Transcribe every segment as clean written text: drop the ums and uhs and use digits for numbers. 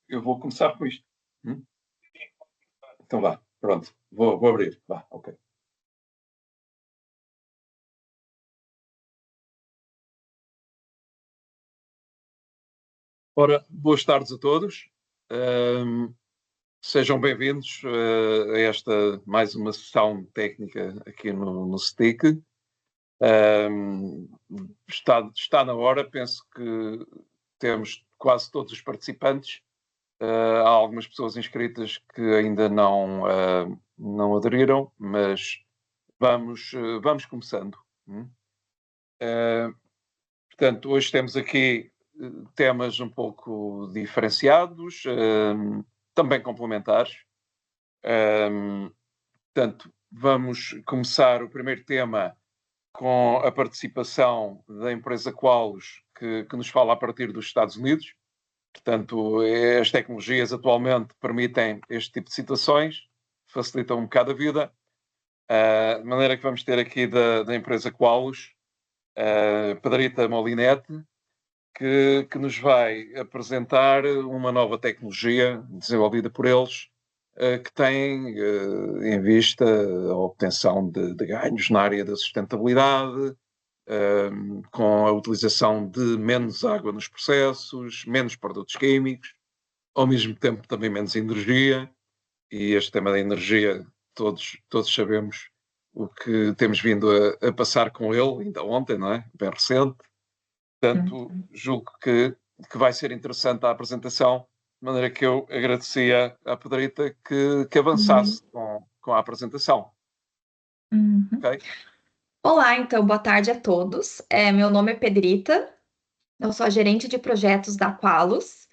eu vou começar com isto. Então vá, pronto. Vou abrir. Vá, ok. Ora, boas tardes a todos. Sejam bem-vindos a esta mais uma sessão técnica aqui no STIC. Está na hora, penso que temos quase todos os participantes. Há algumas pessoas inscritas que ainda não aderiram, mas vamos começando. Portanto, hoje temos aqui temas um pouco diferenciados, também complementares. Portanto, vamos começar o primeiro tema com a participação da empresa Qualus, que nos fala a partir dos Estados Unidos. Portanto, as tecnologias atualmente permitem este tipo de situações, facilitam um bocado a vida. De maneira que vamos ter aqui da empresa Qualus, Pedrita Molinete, que nos vai apresentar uma nova tecnologia desenvolvida por eles, que tem em vista a obtenção de ganhos na área da sustentabilidade, com a utilização de menos água nos processos, menos produtos químicos, ao mesmo tempo também menos energia. E este tema da energia, todos sabemos o que temos vindo a passar com ele, ainda ontem, não é? Bem recente. Portanto, julgo que vai ser interessante a apresentação, de maneira que eu agradecia à Pedrita que avançasse com a apresentação. Okay? Olá, então, boa tarde a todos. Meu nome é Pedrita, eu sou a gerente de projetos da Qualus.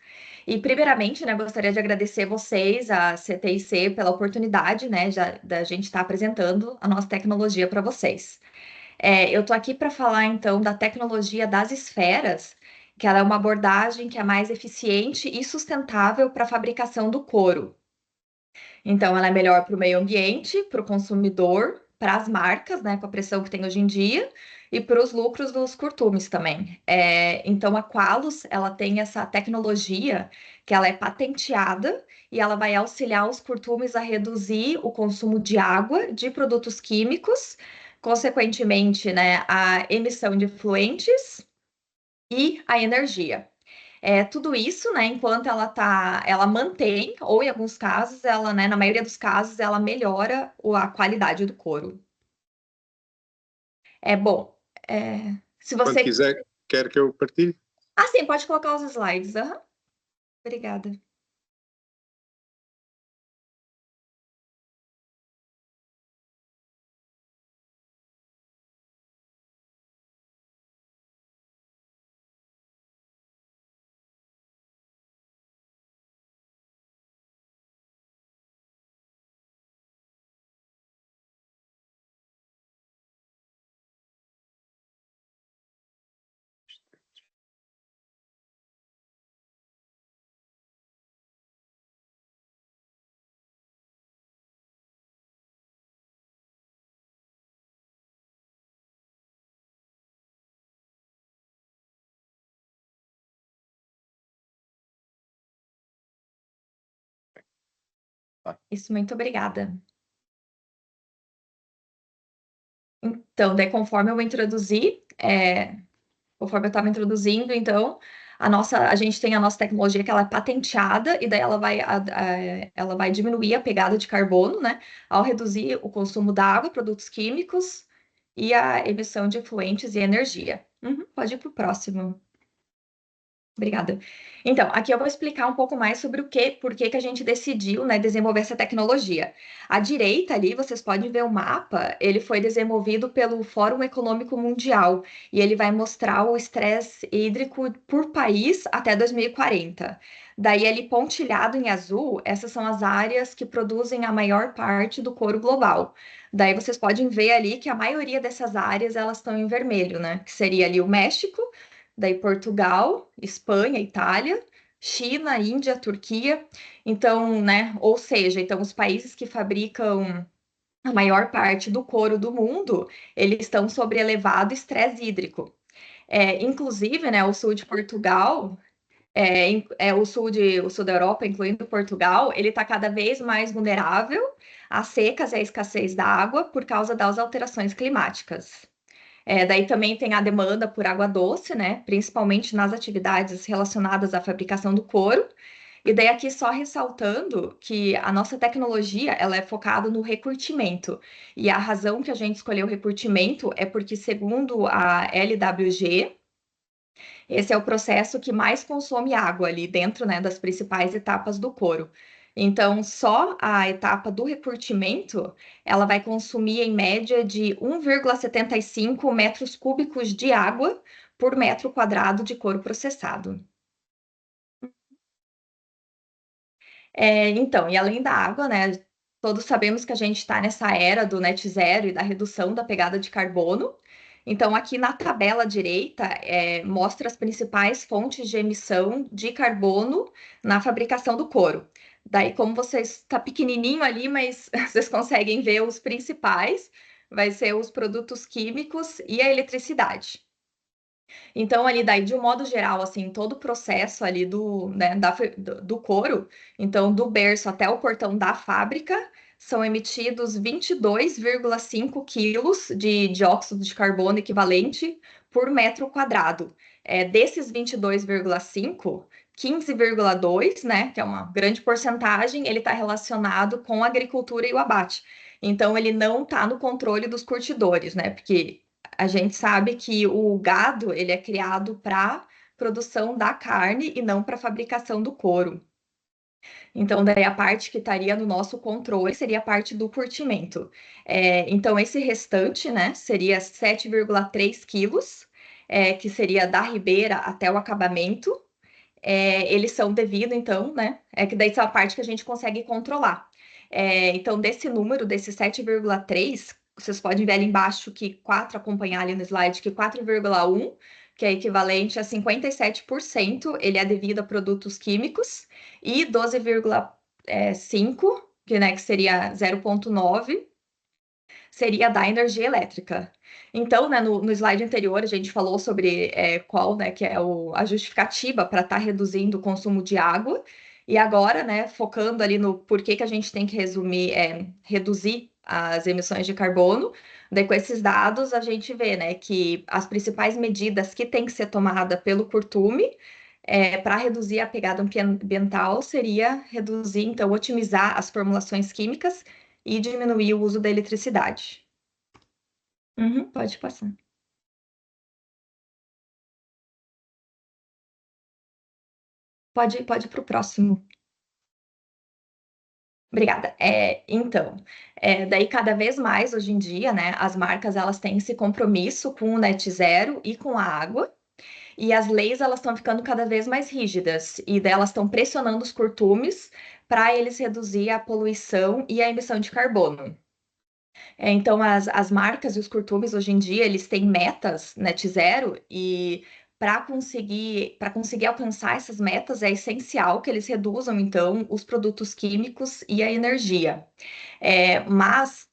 E, primeiramente, né, gostaria de agradecer vocês, a CTIC, pela oportunidade, né, da gente estar apresentando a nossa tecnologia para vocês. Eu estou aqui para falar, então, da tecnologia das esferas, que ela é uma abordagem que é mais eficiente e sustentável para a fabricação do couro. Então, ela é melhor para o meio ambiente, para o consumidor, para as marcas, né, com a pressão que tem hoje em dia, e para os lucros dos curtumes também. Então, a Qualus, ela tem essa tecnologia que ela é patenteada e ela vai auxiliar os curtumes a reduzir o consumo de água, de produtos químicos, consequentemente, né, a emissão de efluentes e a energia. Tudo isso, né, enquanto ela mantém, ou em alguns casos, ela, né, na maioria dos casos, ela melhora a qualidade do couro. Bom, se você... Quando quiser, quer que eu partilhe? Sim, pode colocar os slides. Obrigada. Isso, muito obrigada. Então, daí conforme eu introduzi, conforme eu estava introduzindo, então, a gente tem a nossa tecnologia que ela é patenteada, e daí ela vai diminuir a pegada de carbono, né? Ao reduzir o consumo da água, produtos químicos e a emissão de efluentes e energia. Pode ir para o próximo. Obrigada. Então, aqui eu vou explicar um pouco mais sobre por que a gente decidiu, né, desenvolver essa tecnologia. À direita ali, vocês podem ver o mapa, ele foi desenvolvido pelo Fórum Econômico Mundial, e ele vai mostrar o estresse hídrico por país até 2040. Daí, ali pontilhado em azul, essas são as áreas que produzem a maior parte do couro global. Daí, vocês podem ver ali que a maioria dessas áreas, elas estão em vermelho, né? Que seria ali o México, daí Portugal, Espanha, Itália, China, Índia, Turquia. Então, né, ou seja, então os países que fabricam a maior parte do couro do mundo, eles estão sob elevado estresse hídrico. Inclusive, né, o sul de Portugal, O sul da Europa, incluindo Portugal, ele está cada vez mais vulnerável às secas e à escassez da água por causa das alterações climáticas. Daí também tem a demanda por água doce, né? Principalmente nas atividades relacionadas à fabricação do couro. E daí aqui só ressaltando que a nossa tecnologia ela é focada no recurtimento. E a razão que a gente escolheu o recurtimento é porque, segundo a LWG, esse é o processo que mais consome água ali dentro, né, das principais etapas do couro. Então, só a etapa do recurtimento, ela vai consumir em média de 1,75 metros cúbicos de água por metro quadrado de couro processado. Então, e além da água, né, todos sabemos que a gente está nessa era do net zero e da redução da pegada de carbono. Então, aqui na tabela direita, mostra as principais fontes de emissão de carbono na fabricação do couro. Daí, como vocês está pequenininho ali, mas vocês conseguem ver os principais, vai ser os produtos químicos e a eletricidade. Então, ali daí, de um modo geral, assim, todo o processo ali do couro, então, do berço até o portão da fábrica, são emitidos 22,5 quilos de dióxido de carbono equivalente por metro quadrado. Desses 22,5, 15,2, né, que é uma grande porcentagem, ele está relacionado com a agricultura e o abate. Então, ele não está no controle dos curtidores, né, porque a gente sabe que o gado ele é criado para produção da carne e não para fabricação do couro. Então, daí a parte que estaria no nosso controle seria a parte do curtimento. Então, esse restante, né, seria 7,3 quilos, que seria da ribeira até o acabamento. Eles são devido, então, né? É que daí essa é a parte que a gente consegue controlar. Então, desse número, desse 7,3, vocês podem ver ali embaixo que 4, acompanhar ali no slide, que 4,1, que é equivalente a 57%, ele é devido a produtos químicos, e 12,5, né, que seria 0,9, seria da energia elétrica. Então, né, no slide anterior, a gente falou sobre qual, né, que é a justificativa para estar reduzindo o consumo de água. E agora, né, focando ali no porquê que a gente tem que reduzir as emissões de carbono, daí com esses dados a gente vê, né, que as principais medidas que tem que ser tomada pelo curtume para reduzir a pegada ambiental seria reduzir, então, otimizar as formulações químicas e diminuir o uso da eletricidade. Uhum, pode passar. Pode ir para o próximo. Obrigada. Então, daí cada vez mais hoje em dia, né, as marcas elas têm esse compromisso com o net zero e com a água, e as leis elas estão ficando cada vez mais rígidas, e daí elas estão pressionando os curtumes para eles reduzir a poluição e a emissão de carbono. Então, as marcas e os curtumes hoje em dia, eles têm metas net zero e para conseguir alcançar essas metas é essencial que eles reduzam, então, os produtos químicos e a energia. Mas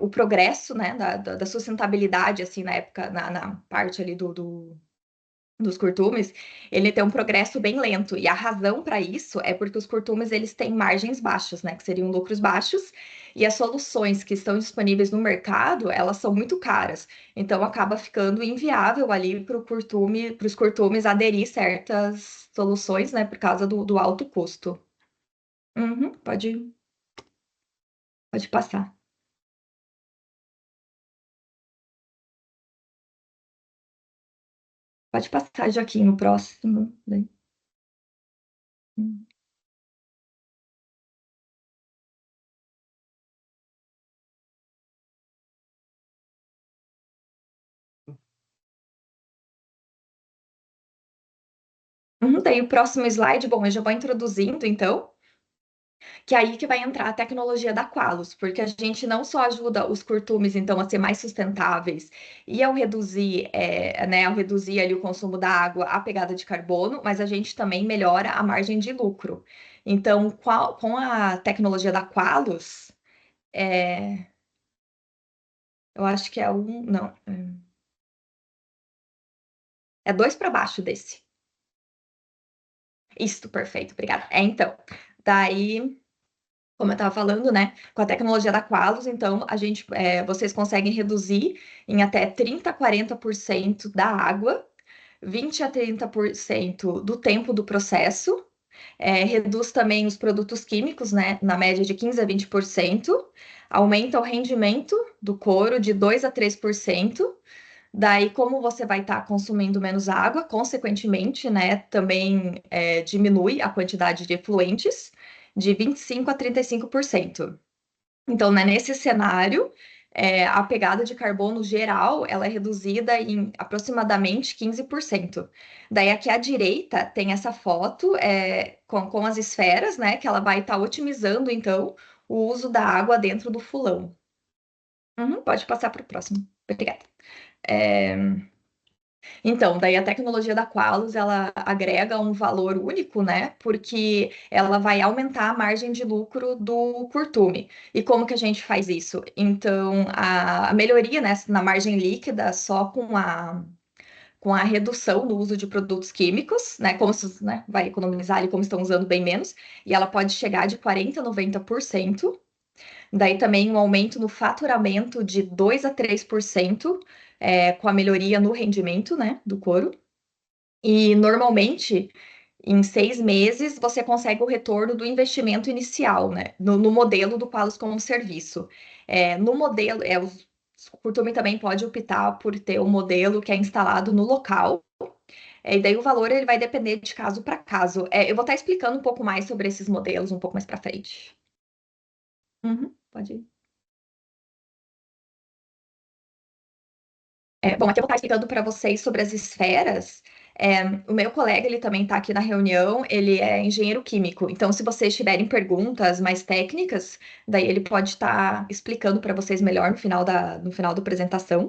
o progresso, né, da sustentabilidade, assim, na época, na parte ali dos curtumes, ele tem um progresso bem lento. E a razão para isso é porque os curtumes eles têm margens baixas, né, que seriam lucros baixos, e as soluções que estão disponíveis no mercado, elas são muito caras. Então acaba ficando inviável ali para os curtumes aderir certas soluções, né, por causa do alto custo. Uhum, pode passar. Pode passar, Joaquim, o próximo. Daí. Daí o próximo slide, bom, eu já vou introduzindo, então. Que é aí que vai entrar a tecnologia da Qualos, porque a gente não só ajuda os curtumes, então, a ser mais sustentáveis e ao reduzir ali o consumo da água, a pegada de carbono, mas a gente também melhora a margem de lucro. Então, com a tecnologia da Qualos, eu acho que não, é dois para baixo desse. Isso, perfeito, obrigada. Então, daí, como eu estava falando, né, com a tecnologia da Qualos, então, vocês conseguem reduzir em até 30 a 40% da água, 20 a 30% do tempo do processo, reduz também os produtos químicos, né, na média de 15 a 20%, aumenta o rendimento do couro de 2 a 3%. Daí, como você vai estar consumindo menos água, consequentemente, né, também diminui a quantidade de efluentes de 25 a 35%. Então, né, nesse cenário, a pegada de carbono geral, ela é reduzida em aproximadamente 15%. Daí, aqui à direita, tem essa foto com as esferas, né, que ela vai estar otimizando, então, o uso da água dentro do fulão. Uhum, pode passar para o próximo. Obrigada. É, Então, daí a tecnologia da Qualys, ela agrega um valor único, né? Porque ela vai aumentar a margem de lucro do curtume. E como que a gente faz isso? Então, a melhoria, né, na margem líquida só com a redução do uso de produtos químicos, né? Como se, né, vai economizar ali, como estão usando bem menos, e ela pode chegar de 40% a 90%. Daí também um aumento no faturamento de 2 a 3%, com a melhoria no rendimento, né, do couro. E normalmente, em 6 meses, você consegue o retorno do investimento inicial, né? No modelo do Qualis como serviço. No modelo, o Curtume também pode optar por ter um modelo que é instalado no local. E daí o valor ele vai depender de caso para caso. Eu vou estar explicando um pouco mais sobre esses modelos um pouco mais para frente. Uhum, pode ir. Bom, aqui eu vou estar explicando para vocês sobre as esferas. O meu colega, ele também está aqui na reunião, ele é engenheiro químico. Então, se vocês tiverem perguntas mais técnicas, daí ele pode estar explicando para vocês melhor no final da apresentação.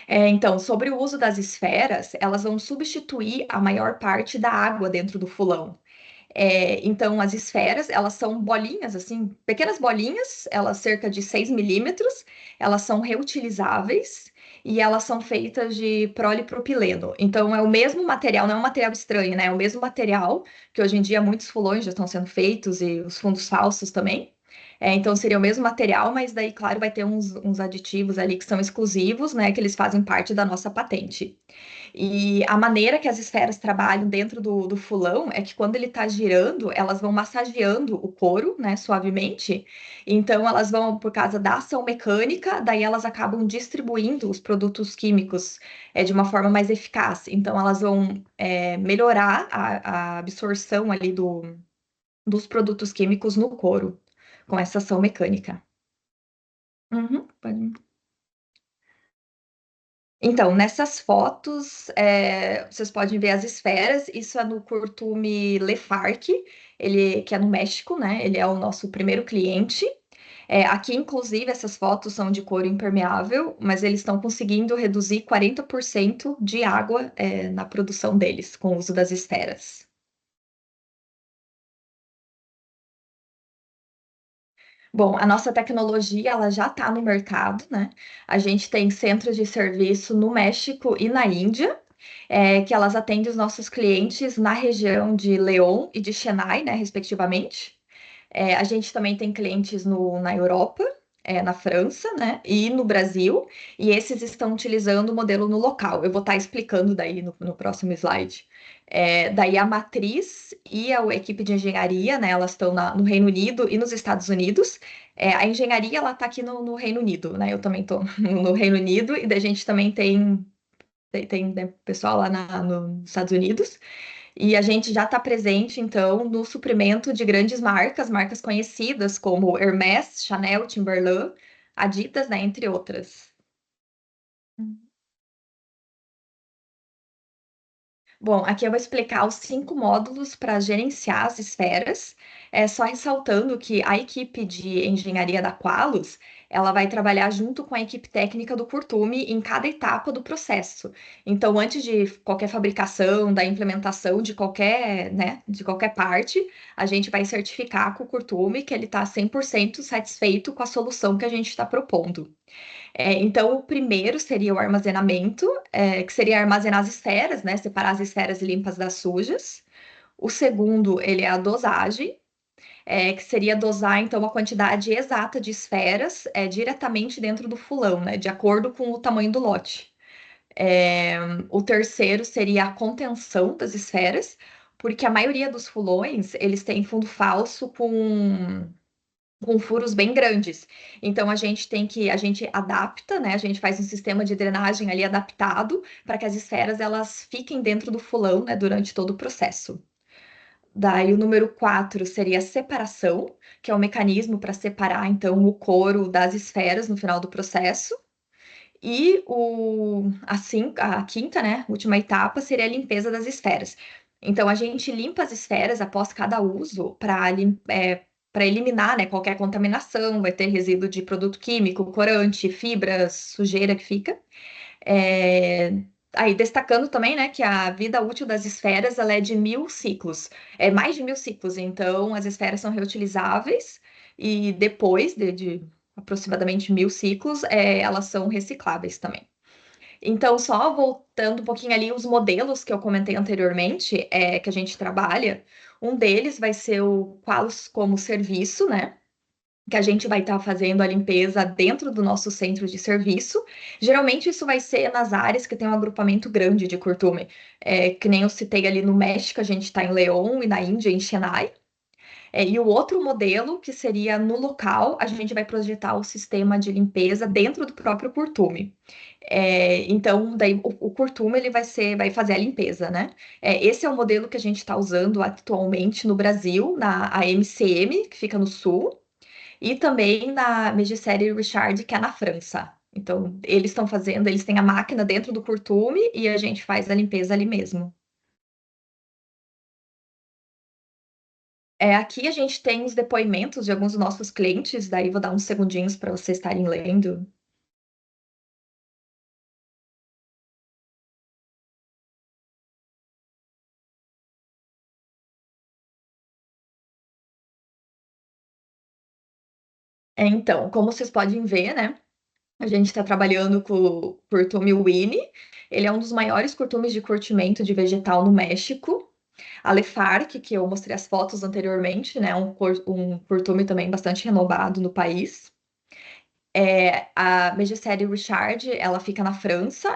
Então, sobre o uso das esferas, elas vão substituir a maior parte da água dentro do fulão. Então, as esferas, elas são bolinhas, assim, pequenas bolinhas, elas cerca de 6 milímetros, elas são reutilizáveis e elas são feitas de polipropileno. Então, é o mesmo material, não é um material estranho, né? É o mesmo material que hoje em dia muitos fulões já estão sendo feitos e os fundos falsos também. Então, seria o mesmo material, mas daí, claro, vai ter uns aditivos ali que são exclusivos, né? Que eles fazem parte da nossa patente. E a maneira que as esferas trabalham dentro do fulão é que quando ele está girando, elas vão massageando o couro, né, suavemente. Então, elas vão, por causa da ação mecânica, daí elas acabam distribuindo os produtos químicos de uma forma mais eficaz. Então, elas vão melhorar a absorção ali dos produtos químicos no couro, com essa ação mecânica. Uhum, pode. Então, nessas fotos, vocês podem ver as esferas. Isso é no Curtume Lefarc, ele que é no México, né? Ele é o nosso primeiro cliente. Aqui, inclusive, essas fotos são de couro impermeável, mas eles estão conseguindo reduzir 40% de água, na produção deles, com o uso das esferas. Bom, a nossa tecnologia ela já está no mercado, né? A gente tem centros de serviço no México e na Índia, que elas atendem os nossos clientes na região de León e de Chennai, né, respectivamente. A gente também tem clientes na Europa, na França, né, e no Brasil, e esses estão utilizando o modelo no local. Eu vou estar explicando daí no próximo slide. Daí a matriz e a equipe de engenharia, né, elas estão no Reino Unido e nos Estados Unidos. A engenharia, ela está aqui no Reino Unido, né, eu também estou no Reino Unido, e a gente também tem né, pessoal lá nos Estados Unidos. E a gente já está presente, então, no suprimento de grandes marcas conhecidas como Hermès, Chanel, Timberland, Adidas, né, entre outras. Bom, aqui eu vou explicar os 5 módulos para gerenciar as esferas, só ressaltando que a equipe de engenharia da Qualos, ela vai trabalhar junto com a equipe técnica do Curtume em cada etapa do processo. Então, antes de qualquer fabricação, da implementação de qualquer, né, de qualquer parte, a gente vai certificar com o Curtume que ele está 100% satisfeito com a solução que a gente está propondo. Então, o primeiro seria o armazenamento, que seria armazenar as esferas, né? Separar as esferas limpas das sujas. O segundo, ele é a dosagem, que seria dosar, então, a quantidade exata de esferas diretamente dentro do fulão, né? De acordo com o tamanho do lote. O terceiro seria a contenção das esferas, porque a maioria dos fulões, eles têm fundo falso com furos bem grandes. Então a gente adapta, né? A gente faz um sistema de drenagem ali adaptado para que as esferas elas fiquem dentro do fulão, né, durante todo o processo. Daí o número 4 seria a separação, que é o mecanismo para separar então o couro das esferas no final do processo. E a quinta, né, última etapa seria a limpeza das esferas. Então a gente limpa as esferas após cada uso para eliminar, né, qualquer contaminação, vai ter resíduo de produto químico, corante, fibras, sujeira que fica. É, Aí, destacando também, né, que a vida útil das esferas ela é de 1.000 ciclos, é mais de 1.000 ciclos, então as esferas são reutilizáveis e depois de aproximadamente 1.000 ciclos, elas são recicláveis também. Então, só voltando um pouquinho ali, os modelos que eu comentei anteriormente, que a gente trabalha, um deles vai ser o Qualis como serviço, né? Que a gente vai estar fazendo a limpeza dentro do nosso centro de serviço. Geralmente isso vai ser nas áreas que tem um agrupamento grande de curtume. Que nem eu citei ali no México, a gente está em León e na Índia, em Chennai. E o outro modelo, que seria no local, a gente vai projetar o sistema de limpeza dentro do próprio curtume. Então, daí o curtume ele vai fazer a limpeza, né? Esse é o modelo que a gente está usando atualmente no Brasil, na AMCM, que fica no sul, e também na Mégisserie Richard, que é na França. Então, eles têm a máquina dentro do curtume e a gente faz a limpeza ali mesmo. Aqui a gente tem os depoimentos de alguns dos nossos clientes, daí vou dar uns segundinhos para vocês estarem lendo. Então, como vocês podem ver, né? A gente está trabalhando com o curtume Winnie. Ele é um dos maiores curtumes de curtimento de vegetal no México. A Lefarc, que eu mostrei as fotos anteriormente, né? Um curtume também bastante renomado no país. A Mégisserie Richard, ela fica na França.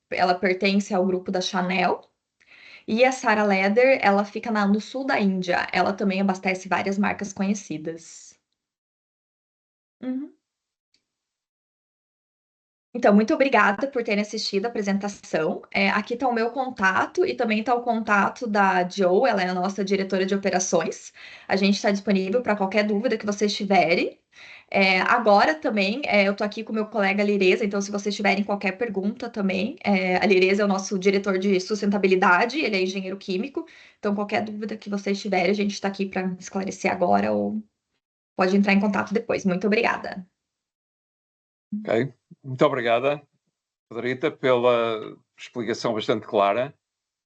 Ela pertence ao grupo da Chanel. E a Sarah Leather, ela fica no sul da Índia. Ela também abastece várias marcas conhecidas. Uhum. Então, muito obrigada por terem assistido a apresentação. Aqui está o meu contato e também está o contato da Jo, ela é a nossa diretora de operações. A gente está disponível para qualquer dúvida que vocês tiverem. Agora também, eu estou aqui com o meu colega Lireza, então se vocês tiverem qualquer pergunta também, a Lireza é o nosso diretor de sustentabilidade, ele é engenheiro químico, então qualquer dúvida que vocês tiverem, a gente está aqui para esclarecer agora ou pode entrar em contato depois. Muito obrigada. Ok, muito obrigada, Pedrita, pela explicação bastante clara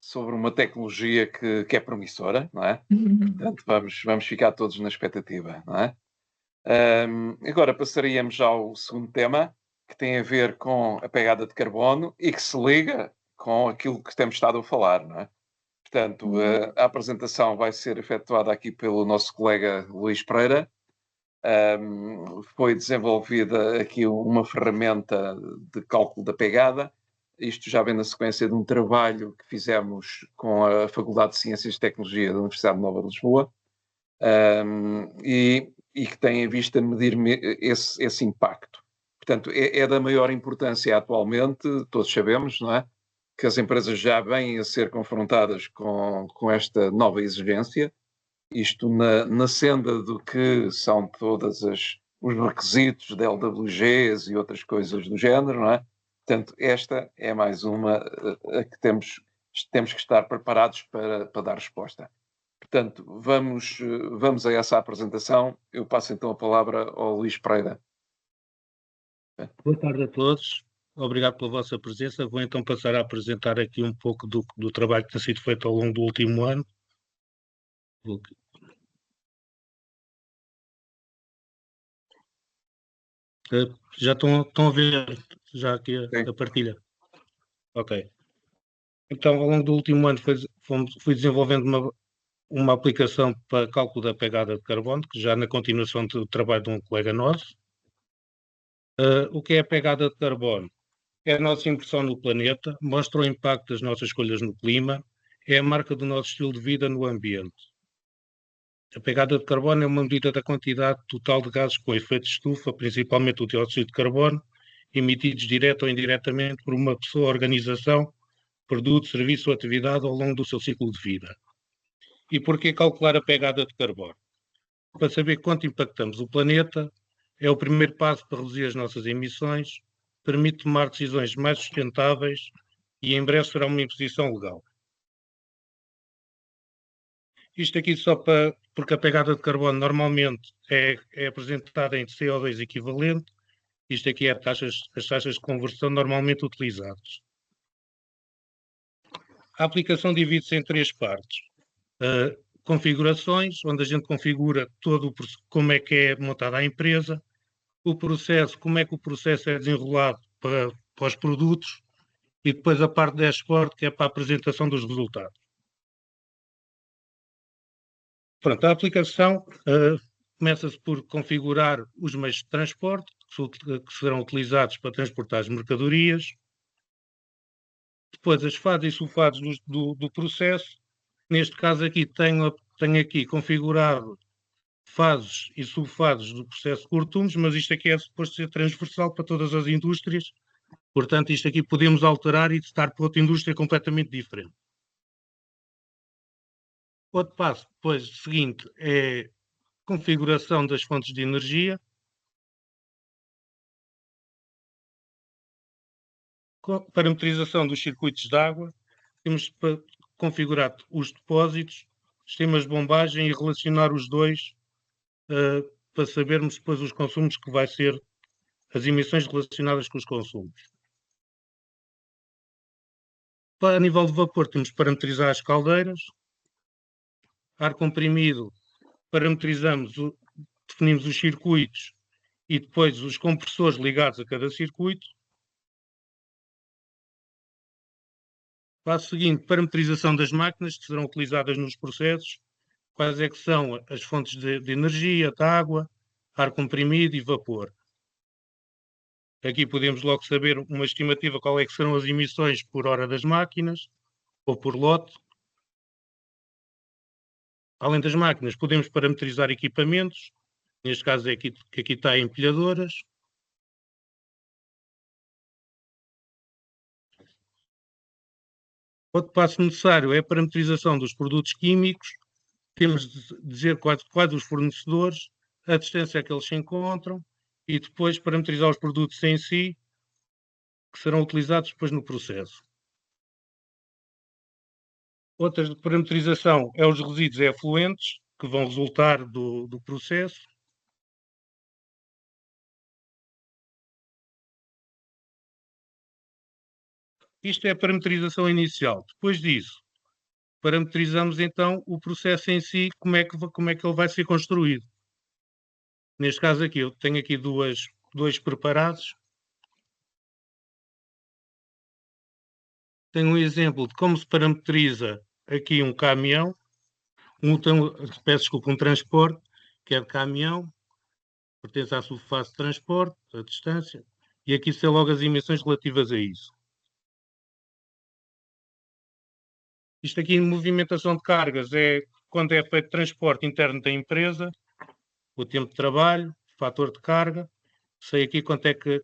sobre uma tecnologia que é promissora, não é? Portanto, vamos ficar todos na expectativa, não é? Agora passaríamos ao segundo tema, que tem a ver com a pegada de carbono e que se liga com aquilo que temos estado a falar, não é? Portanto, a apresentação vai ser efetuada aqui pelo nosso colega Luís Pereira. Foi desenvolvida aqui uma ferramenta de cálculo da pegada. Isto já vem na sequência de um trabalho que fizemos com a Faculdade de Ciências e Tecnologia da Universidade Nova de Lisboa, e que tem em vista medir esse impacto. Portanto, é da maior importância atualmente, todos sabemos, não é? Que as empresas já vêm a ser confrontadas com esta nova exigência, isto na senda do que são todos os requisitos da LWGs e outras coisas do género, não é? Portanto, esta é mais uma a que temos que estar preparados para dar resposta. Portanto, vamos a essa apresentação. Eu passo então a palavra ao Luís Pereira. Boa tarde a todos. Obrigado pela vossa presença. Vou então passar a apresentar aqui um pouco do trabalho que tem sido feito ao longo do último ano. Já estão a ver já aqui a partilha? Ok. Então, ao longo do último ano, fui desenvolvendo uma aplicação para cálculo da pegada de carbono, que já na continuação do trabalho de um colega nosso. O que é a pegada de carbono? É a nossa impressão no planeta, mostra o impacto das nossas escolhas no clima, é a marca do nosso estilo de vida no ambiente. A pegada de carbono é uma medida da quantidade total de gases com efeito de estufa, principalmente o dióxido de carbono, emitidos direto ou indiretamente por uma pessoa, organização, produto, serviço ou atividade ao longo do seu ciclo de vida. E porquê calcular a pegada de carbono? Para saber quanto impactamos o planeta, é o primeiro passo para reduzir as nossas emissões, permite tomar decisões mais sustentáveis e em breve será uma imposição legal. Isto aqui porque a pegada de carbono normalmente é apresentada em CO2 equivalente. Isto aqui é as taxas de conversão normalmente utilizadas. A aplicação divide-se em 3 partes. Configurações, onde a gente configura como é que é montada a empresa, o processo, como é que o processo é desenrolado para os produtos, e depois a parte de dashboard, que é para a apresentação dos resultados. Pronto, a aplicação começa-se por configurar os meios de transporte que serão utilizados para transportar as mercadorias, depois as fases e sulfados do processo. Neste caso aqui tenho aqui configurado fases e sulfados do processo de cortumes, mas isto aqui é suposto ser transversal para todas as indústrias, portanto isto aqui podemos alterar e testar para outra indústria completamente diferente. Outro passo, depois, seguinte, é configuração das fontes de energia, parametrização dos circuitos de água, temos para configurar os depósitos, sistemas de bombagem e relacionar os dois para sabermos depois os consumos que vai ser, as emissões relacionadas com os consumos. A nível de vapor, temos que parametrizar as caldeiras, ar comprimido, definimos os circuitos e depois os compressores ligados a cada circuito. Passo seguinte, parametrização das máquinas que serão utilizadas nos processos, quais é que são as fontes de energia, de água, ar comprimido e vapor. Aqui podemos logo saber uma estimativa qual é que serão as emissões por hora das máquinas ou por lote. Além das máquinas, podemos parametrizar equipamentos, neste caso é que aqui está empilhadoras. Outro passo necessário é a parametrização dos produtos químicos. Temos de dizer quais os fornecedores, a distância a que eles se encontram e depois parametrizar os produtos em si, que serão utilizados depois no processo. Outra parametrização é os resíduos efluentes, que vão resultar do processo. Isto é a parametrização inicial. Depois disso, parametrizamos então o processo em si, como é que ele vai ser construído. Neste caso aqui, eu tenho aqui dois preparados. Tenho um exemplo de como se parametriza aqui um caminhão, um transporte, que é de caminhão, pertence à subfase de transporte, a distância, e aqui são logo as emissões relativas a isso. Isto aqui em movimentação de cargas é quando é feito transporte interno da empresa, o tempo de trabalho, fator de carga, sei aqui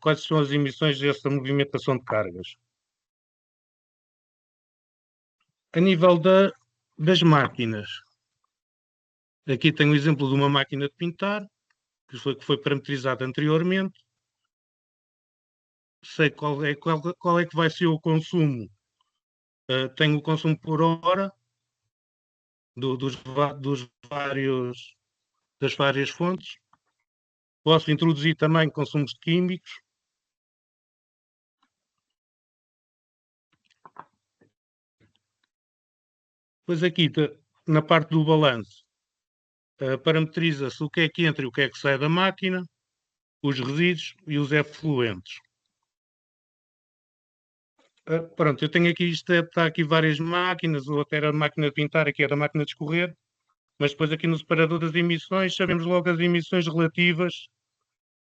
quais são as emissões dessa movimentação de cargas. A nível das máquinas, aqui tenho o exemplo de uma máquina de pintar, que foi parametrizada anteriormente. Sei qual é que vai ser o consumo. Tenho o consumo por hora das várias fontes. Posso introduzir também consumos de químicos. Depois aqui, na parte do balanço, parametriza-se o que é que entra e o que é que sai da máquina, os resíduos e os efluentes. Pronto, eu tenho aqui, está aqui várias máquinas, ou até era a máquina de pintar, aqui era a máquina de escorrer, mas depois aqui no separador das emissões sabemos logo as emissões relativas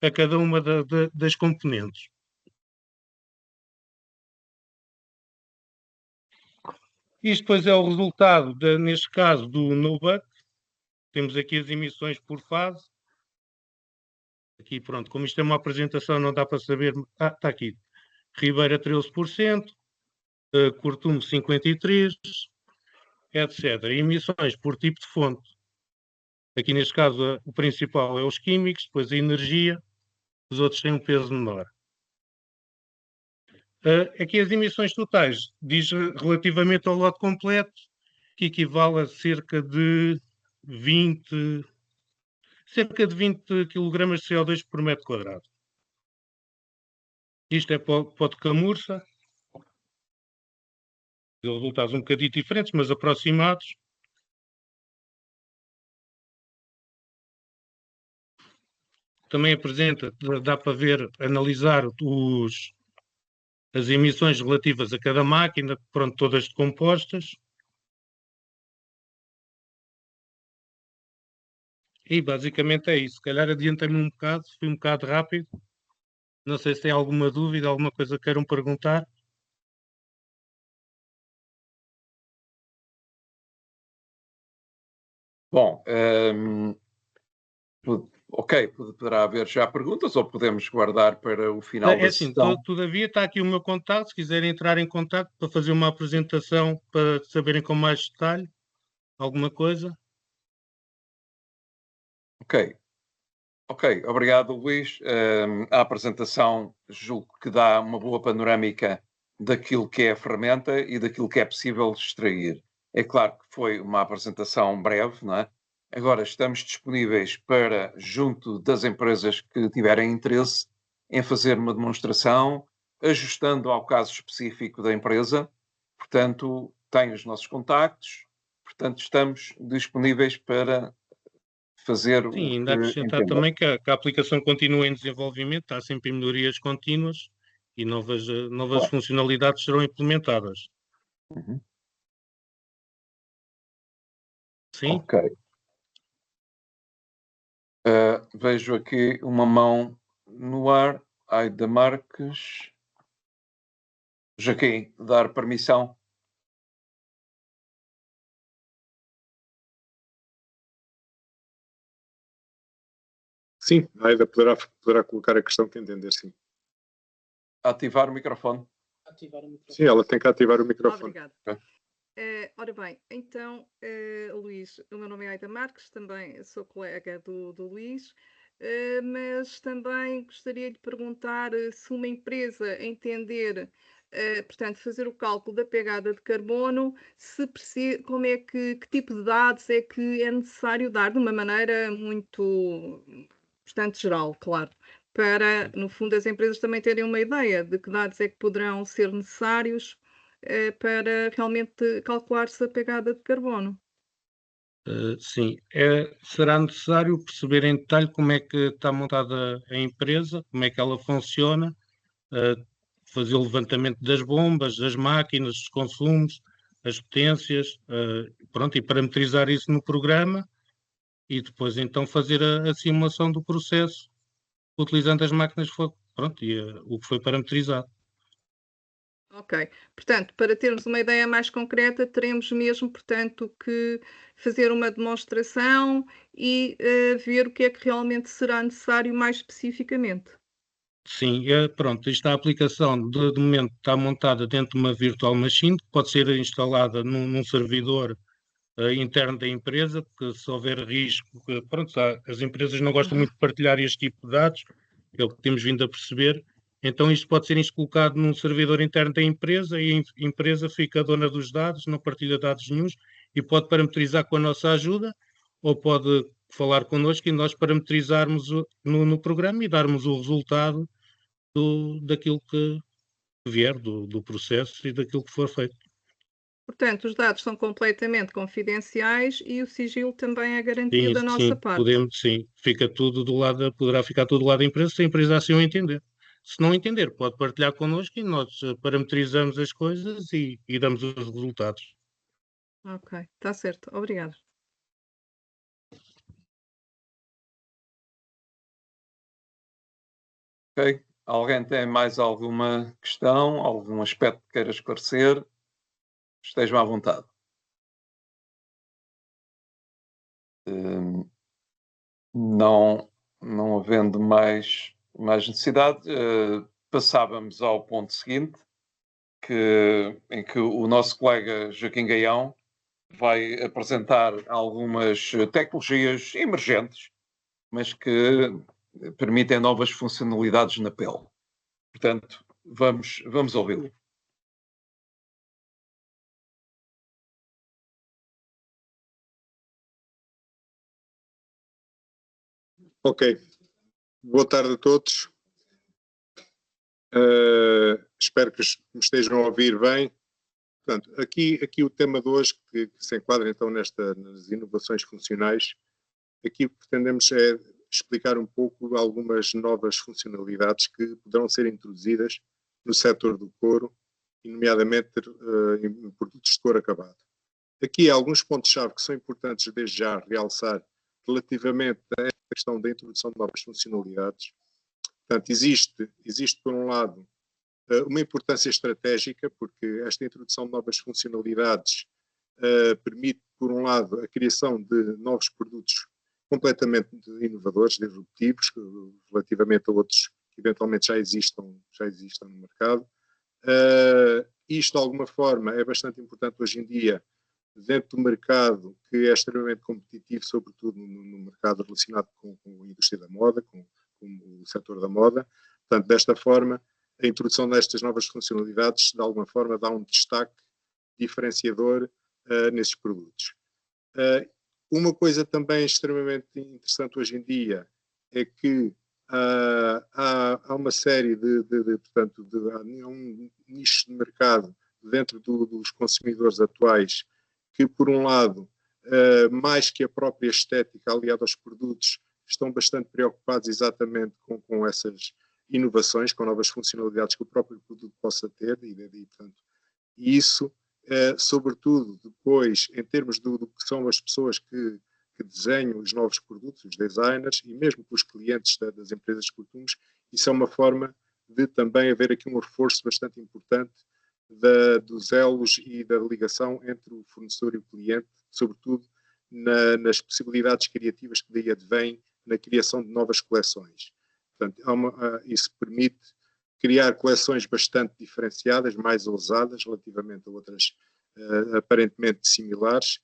a cada uma das componentes. Isto depois é o resultado, neste caso, do NOBUT. Temos aqui as emissões por fase. Aqui, pronto, como isto é uma apresentação, não dá para saber. Está aqui. Ribeira 13%, Cortume 53%, etc. Emissões por tipo de fonte. Aqui, neste caso, o principal é os químicos, depois a energia, os outros têm um peso menor. Aqui as emissões totais, diz relativamente ao lote completo, que equivale a cerca de 20 kg de CO2 por metro quadrado. Isto é para o de Camurça. Resultados um bocadinho diferentes, mas aproximados. Também apresenta, dá para ver, analisar as emissões relativas a cada máquina, pronto, todas compostas. E basicamente é isso. Se calhar adiantei-me um bocado, fui um bocado rápido. Não sei se tem alguma dúvida, alguma coisa que queiram perguntar. Bom, ok, poderá haver já perguntas ou podemos guardar para o final da assim, sessão? Todavia está aqui o meu contato, se quiserem entrar em contato para fazer uma apresentação, para saberem com mais detalhe alguma coisa. Ok, obrigado, Luís. A apresentação julgo que dá uma boa panorâmica daquilo que é a ferramenta e daquilo que é possível extrair. É claro que foi uma apresentação breve, não é? Agora estamos disponíveis para, junto das empresas que tiverem interesse, em fazer uma demonstração, ajustando ao caso específico da empresa. Portanto, tem os nossos contactos. Portanto, estamos disponíveis para fazer Sim, o que ainda acrescentar entenda. também que a aplicação continua em desenvolvimento, está sempre em melhorias contínuas e novas Claro. funcionalidades serão implementadas. Uhum. Sim? Ok. Vejo aqui uma mão no ar. Aida Marques. Joaquim, dar permissão. Sim, a Aida poderá colocar a questão que entender, sim. Ativar o microfone. Sim, ela tem que ativar o microfone. Obrigada. Ok. Ora bem, então, Luís, o meu nome é Aida Marques, também sou colega do Luís, mas também gostaria de perguntar se uma empresa entender, portanto, fazer o cálculo da pegada de carbono, se precisa, como é que tipo de dados é que é necessário dar de uma maneira muito, bastante geral, claro, para, no fundo, as empresas também terem uma ideia de que dados é que poderão ser necessários para realmente calcular-se a pegada de carbono. Sim, será necessário perceber em detalhe como é que está montada a empresa, como é que ela funciona, fazer o levantamento das bombas, das máquinas, dos consumos, as potências, pronto, e parametrizar isso no programa e depois então fazer a simulação do processo utilizando as máquinas pronto, e o que foi parametrizado. Ok, portanto, para termos uma ideia mais concreta, teremos mesmo, portanto, que fazer uma demonstração e ver o que é que realmente será necessário mais especificamente. Sim, pronto, esta aplicação de momento está montada dentro de uma virtual machine, que pode ser instalada num servidor interno da empresa, porque se houver risco, pronto, as empresas não gostam muito de partilhar este tipo de dados, é o que temos vindo a perceber, então isto pode ser colocado num servidor interno da empresa e a empresa fica dona dos dados, não partilha dados nenhuns e pode parametrizar com a nossa ajuda ou pode falar connosco e nós parametrizarmos no programa e darmos o resultado daquilo que vier, do processo e daquilo que for feito. Portanto, os dados são completamente confidenciais e o sigilo também é garantido da nossa Sim, parte. podemos, sim. Fica tudo do lado, poderá ficar tudo do lado da empresa, se a empresa assim o entender. Se não entender, pode partilhar connosco e nós parametrizamos as coisas e damos os resultados. Ok, está certo. Obrigada. Ok. Alguém tem mais alguma questão, algum aspecto que queira esclarecer? Estejam à vontade. Não havendo mais necessidade, passávamos ao ponto seguinte, em que o nosso colega Joaquim Gaião vai apresentar algumas tecnologias emergentes, mas que permitem novas funcionalidades na pele. Portanto, vamos ouvi-lo. Ok. Boa tarde a todos. Espero que me estejam a ouvir bem. Portanto, aqui o tema de hoje, que se enquadra então nas inovações funcionais, aqui o que pretendemos é explicar um pouco algumas novas funcionalidades que poderão ser introduzidas no setor do couro, e nomeadamente em produtos de couro acabado. Aqui há alguns pontos-chave que são importantes desde já realçar relativamente a esta questão da introdução de novas funcionalidades. Portanto, existe por um lado uma importância estratégica, porque esta introdução de novas funcionalidades permite, por um lado, a criação de novos produtos completamente inovadores, disruptivos, relativamente a outros que eventualmente já existam no mercado. Isto, de alguma forma, é bastante importante hoje em dia, dentro do mercado que é extremamente competitivo, sobretudo no mercado relacionado com a indústria da moda, com o setor da moda. Portanto, desta forma, a introdução destas novas funcionalidades, de alguma forma, dá um destaque diferenciador nesses produtos. Uma coisa também extremamente interessante hoje em dia é que há uma série portanto, há um nicho de mercado dentro dos consumidores atuais que, por um lado, mais que a própria estética aliada aos produtos, estão bastante preocupados exatamente com essas inovações, com novas funcionalidades que o próprio produto possa ter, e isso, sobretudo, depois, em termos do que são as pessoas que desenham os novos produtos, os designers, e mesmo com os clientes das empresas de perfumes, isso é uma forma de também haver aqui um reforço bastante importante dos elos e da ligação entre o fornecedor e o cliente, sobretudo nas possibilidades criativas que daí advêm na criação de novas coleções. Portanto, isso permite criar coleções bastante diferenciadas, mais ousadas relativamente a outras aparentemente similares,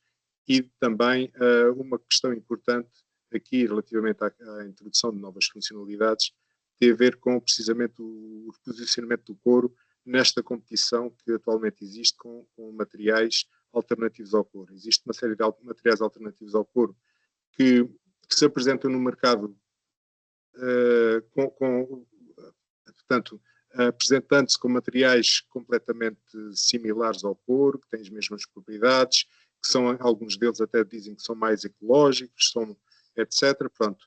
e também uma questão importante aqui relativamente à introdução de novas funcionalidades tem a ver com precisamente o posicionamento do couro nesta competição que atualmente existe com materiais alternativos ao couro. Existe uma série de materiais alternativos ao couro que se apresentam no mercado portanto, apresentando-se com materiais completamente similares ao couro, que têm as mesmas propriedades, que são, alguns deles até dizem que são mais ecológicos, são, etc. Pronto.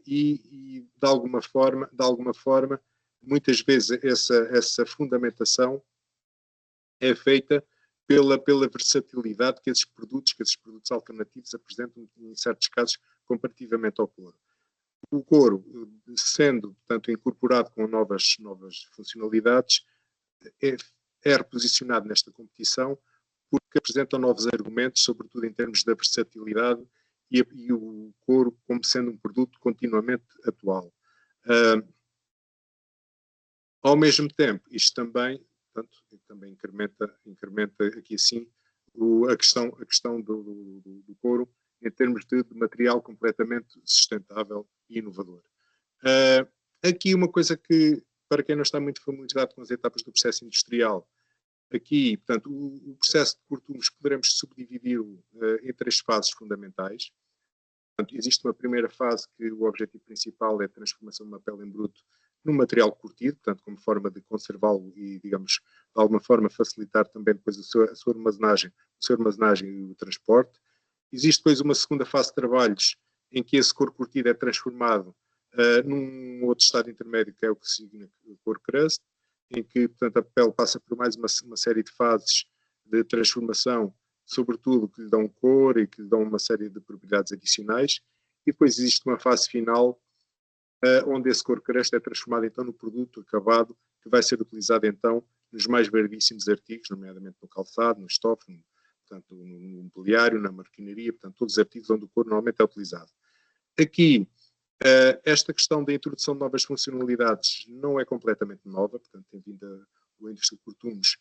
E de alguma forma, muitas vezes essa fundamentação é feita pela versatilidade que esses produtos alternativos apresentam, em certos casos, comparativamente ao couro. O couro, sendo, portanto, incorporado com novas funcionalidades, é reposicionado nesta competição porque apresentam novos argumentos, sobretudo em termos da versatilidade e o couro como sendo um produto continuamente atual. Ao mesmo tempo, isto também, portanto, também incrementa aqui assim a questão do couro em termos de material completamente sustentável e inovador. Aqui uma coisa que, para quem não está muito familiarizado com as etapas do processo industrial, aqui, portanto, o processo de cortumes poderemos subdividir-o em 3 fases fundamentais. Portanto, existe uma primeira fase que o objetivo principal é a transformação de uma pele em bruto num material curtido, portanto, como forma de conservá-lo e, digamos, de alguma forma facilitar também depois a sua armazenagem e o transporte. Existe depois uma segunda fase de trabalhos em que esse couro curtido é transformado num outro estado intermédio, que é o que se designa cor crust, em que, portanto, a pele passa por mais uma série de fases de transformação, sobretudo que lhe dão cor e que lhe dão uma série de propriedades adicionais, e depois existe uma fase final onde esse cor crust é transformado então no produto acabado, que vai ser utilizado então nos mais variedíssimos artigos, nomeadamente no calçado, no estofe, portanto, no mobiliário, na marquinaria, portanto, todos os artigos onde o couro normalmente é utilizado. Aqui, esta questão da introdução de novas funcionalidades não é completamente nova, portanto, a indústria de cortumes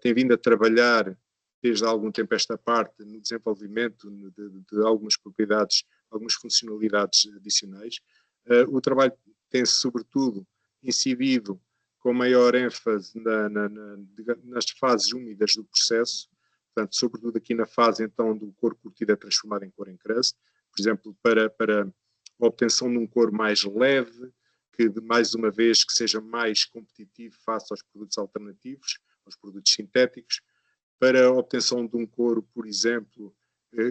tem vindo a trabalhar desde há algum tempo esta parte no desenvolvimento de algumas propriedades, algumas funcionalidades adicionais. O trabalho tem-se, sobretudo, incidido com maior ênfase nas fases úmidas do processo, portanto, sobretudo aqui na fase, então, do couro curtido é transformado em couro em crust, por exemplo, para a obtenção de um couro mais leve, que, mais uma vez, que seja mais competitivo face aos produtos alternativos, aos produtos sintéticos, para a obtenção de um couro, por exemplo,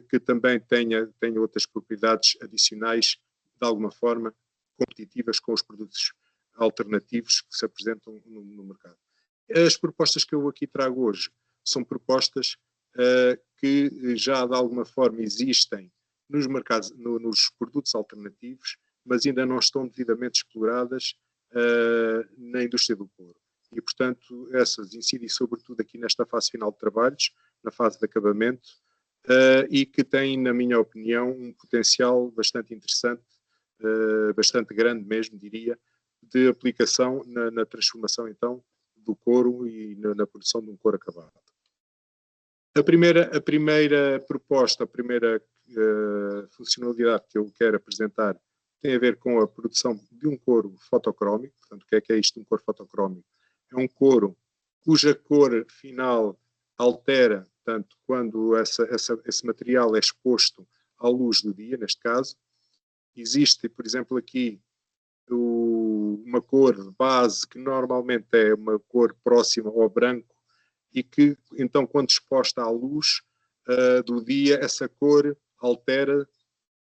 que também tenha outras propriedades adicionais, de alguma forma, competitivas com os produtos alternativos que se apresentam no mercado. As propostas que eu aqui trago hoje são propostas que já de alguma forma existem nos mercados, nos produtos alternativos, mas ainda não estão devidamente exploradas na indústria do couro. E, portanto, essas incidem sobretudo aqui nesta fase final de trabalhos, na fase de acabamento, e que têm, na minha opinião, um potencial bastante interessante, bastante grande mesmo, diria, de aplicação na transformação, então, do couro e na produção de um couro acabado. A primeira proposta, a primeira funcionalidade que eu quero apresentar tem a ver com a produção de um couro fotocrómico. Portanto, o que é isto, um couro fotocrómico? É um couro cuja cor final altera, portanto, quando esse material é exposto à luz do dia, neste caso. Existe, por exemplo, aqui uma cor de base que normalmente é uma cor próxima ao branco e que, então, quando exposta à luz do dia, essa cor altera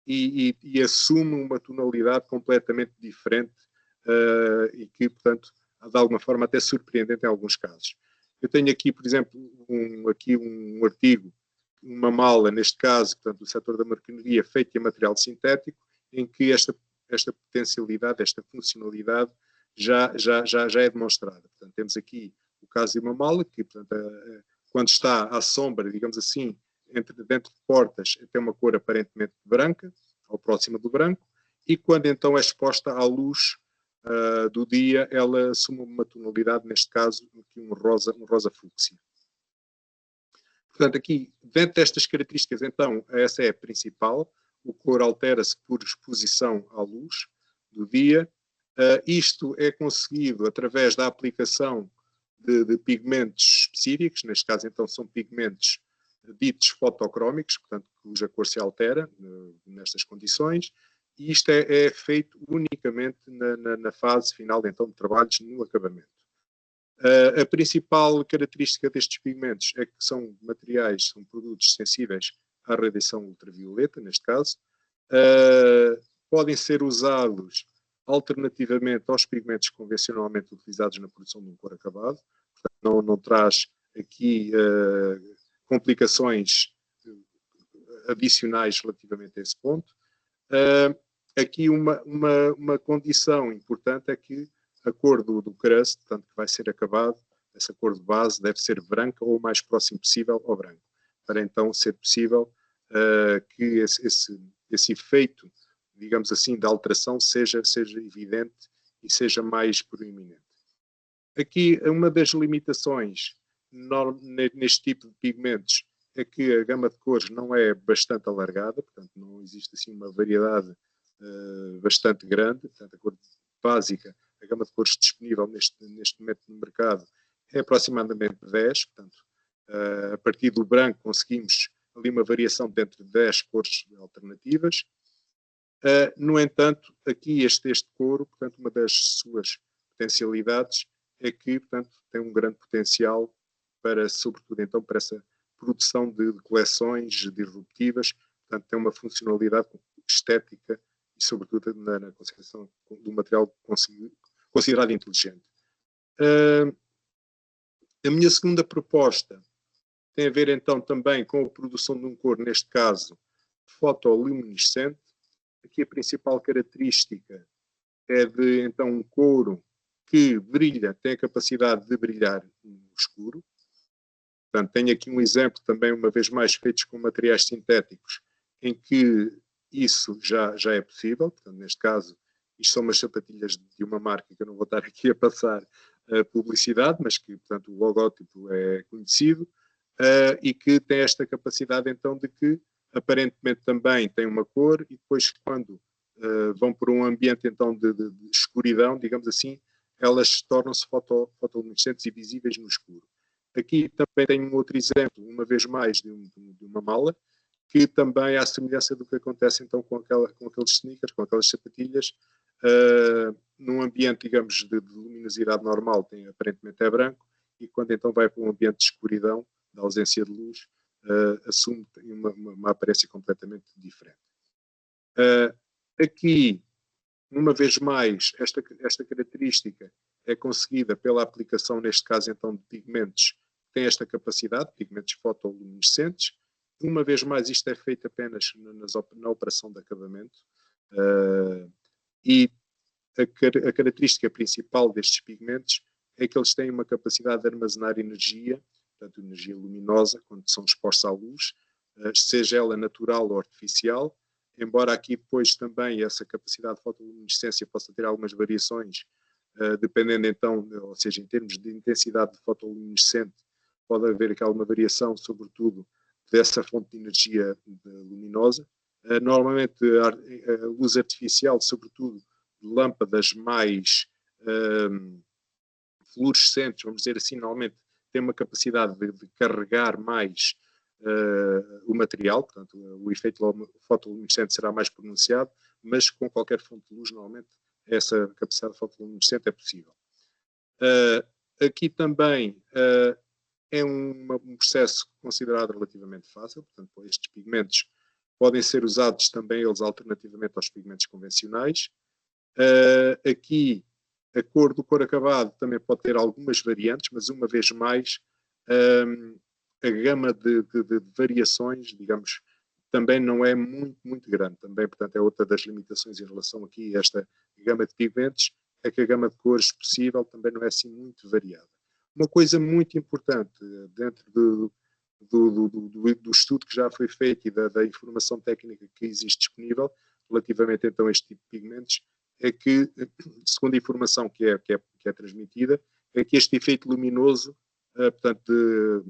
e assume uma tonalidade completamente diferente e que, portanto, de alguma forma até surpreendente em alguns casos. Eu tenho aqui, por exemplo, um artigo, uma mala, neste caso, portanto, do setor da marquinaria, feita em material sintético, em que esta potencialidade, esta funcionalidade já é demonstrada. Portanto, temos aqui o caso de uma mala que, portanto, quando está à sombra, digamos assim, dentro de portas, tem uma cor aparentemente branca, ou próxima do branco, e quando então é exposta à luz do dia, ela assume uma tonalidade, neste caso, aqui um rosa fúcsia. Portanto, aqui, dentro destas características, então, essa é a principal. O couro altera-se por exposição à luz do dia. Isto é conseguido através da aplicação de pigmentos específicos, neste caso, então, são pigmentos ditos fotocrómicos, portanto, cuja cor se altera nestas condições, e isto é feito unicamente na fase final, então, de trabalhos no acabamento. A principal característica destes pigmentos é que são materiais, são produtos sensíveis à radiação ultravioleta, neste caso. Podem ser usados alternativamente aos pigmentos convencionalmente utilizados na produção de um couro acabado. Portanto, não traz aqui complicações adicionais relativamente a esse ponto. Aqui uma condição importante é que a cor do crust, portanto, que vai ser acabado, essa cor de base deve ser branca ou o mais próximo possível ao branco, para então ser possível que esse efeito, digamos assim, de alteração seja evidente e seja mais proeminente. Aqui, uma das limitações neste tipo de pigmentos é que a gama de cores não é bastante alargada, portanto, não existe assim uma variedade bastante grande. Portanto, a cor básica, a gama de cores disponível neste momento no mercado é aproximadamente 10, portanto, a partir do branco conseguimos ali uma variação de entre 10 cores alternativas. No entanto, aqui este couro, portanto, uma das suas potencialidades é que, portanto, tem um grande potencial para, sobretudo, então, para essa produção de coleções disruptivas, portanto, tem uma funcionalidade estética e sobretudo na concepção do material considerado inteligente. A minha segunda proposta tem a ver então também com a produção de um couro, neste caso fotoluminescente. Aqui a principal característica é de então um couro que brilha, tem a capacidade de brilhar no escuro. Portanto, tenho aqui um exemplo também, uma vez mais, feitos com materiais sintéticos, em que isso já é possível. Portanto, neste caso, isto são umas sapatilhas de uma marca que eu não vou estar aqui a passar a publicidade, mas que, portanto, o logótipo é conhecido e que tem esta capacidade, então, de que aparentemente também tem uma cor e depois, quando vão por um ambiente, então, de escuridão, digamos assim, elas tornam-se fotoluminescentes e visíveis no escuro. Aqui também tenho um outro exemplo, uma vez mais, de uma mala, que também, à semelhança do que acontece então com aqueles sneakers, com aquelas sapatilhas, num ambiente, digamos, de luminosidade normal, aparentemente é branco, e quando então vai para um ambiente de escuridão, de ausência de luz, assume uma aparência completamente diferente. Aqui, uma vez mais, esta característica é conseguida pela aplicação, neste caso então, de pigmentos que têm esta capacidade, pigmentos fotoluminescentes. Uma vez mais, isto é feito apenas na operação de acabamento. E a característica principal destes pigmentos é que eles têm uma capacidade de armazenar energia, portanto, energia luminosa, quando são expostos à luz, seja ela natural ou artificial, embora aqui depois também essa capacidade de fotoluminescência possa ter algumas variações, dependendo então, ou seja, em termos de intensidade de fotoluminescente, pode haver aqui alguma variação, sobretudo, dessa fonte de energia luminosa. Normalmente a luz artificial, sobretudo de lâmpadas mais fluorescentes, vamos dizer assim, normalmente tem uma capacidade de carregar mais o material, portanto o efeito fotoluminescente será mais pronunciado, mas com qualquer fonte de luz, normalmente, essa capacidade fotoluminescente é possível. Aqui também é um processo considerado relativamente fácil, portanto estes pigmentos podem ser usados também eles alternativamente aos pigmentos convencionais. Aqui a cor do couro acabado também pode ter algumas variantes, mas uma vez mais a gama de variações, digamos, também não é muito grande. Também, portanto, é outra das limitações em relação aqui a esta gama de pigmentos, é que a gama de cores possível também não é assim muito variada. Uma coisa muito importante dentro do estudo que já foi feito e da informação técnica que existe disponível relativamente então a este tipo de pigmentos, é que, segundo a informação que é transmitida, é que este efeito luminoso, portanto, de